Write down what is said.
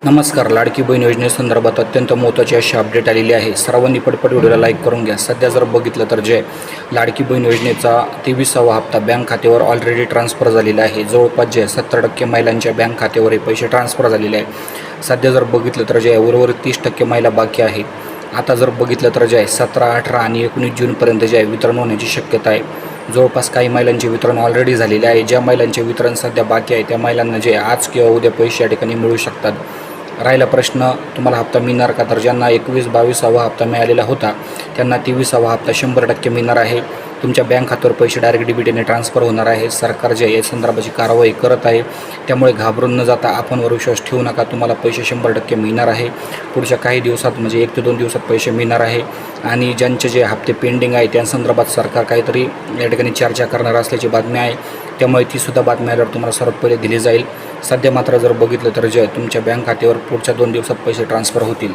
नमस्कार. लाडकी बहीण योजनेसंदर्भात अत्यंत महत्त्वाची अशी अपडेट आलेली आहे. सर्वांनी पटपट व्हिडिओला लाईक करून घ्या. सध्या जर बघितलं तर जे लाडकी बहीण योजनेचा 23वा हप्ता बँक खात्यावर ऑलरेडी ट्रान्सफर झालेला आहे. जवळपास जे 70% महिलांच्या बँक खात्यावर हे पैसे ट्रान्सफर झालेले आहे. सध्या जर बघितलं तर जे उर्वरित 30% महिला बाकी आहेत. आता जर बघितलं तर जे आहे 17, 18 आणि 19 जूनपर्यंत जे आहे वितरण होण्याची शक्यता आहे. जवळपास काही महिलांचे वितरण ऑलरेडी झालेले आहे. ज्या महिलांचे वितरण सध्या बाकी आहे त्या महिलांना जे आज किंवा उद्या पैसे या ठिकाणी मिळू शकतात. राहिला प्रश्न, तुम्हाला हप्ता मिळणार का? तर ज्यांना 21-22वा हप्ता मिळालेला होता त्यांना 23वा हप्ता 100% मिळणार आहे. तुमच्या बँक खात्यावर पैसे डायरेक्ट डीबीटीने ट्रान्सफर होणार आहे. सरकार जे या संदर्भाची कारवाई करत आहे, त्यामुळे घाबरून न जाता आपणवर विश्वास ठेवू नका. तुम्हाला पैसे 100% मिळणार आहे. पुढच्या काही दिवसात म्हणजे 1 ते 2 दिवसात पैसे मिळणार आहे. आणि ज्यांचे जे हप्ते पेंडिंग आहे त्या संदर्भात सरकार काहीतरी या ठिकाणी चर्चा करणार असल्याची बातमी आहे. त्यामुळे तीसुद्धा बातमी आल्यावर तुम्हाला सर्वात पहिले दिली जाईल. सध्या मात्र जर बघितलं तर जे तुमच्या बँक खात्यावर पुढच्या 2 दिवसात पैसे ट्रान्सफर होतील.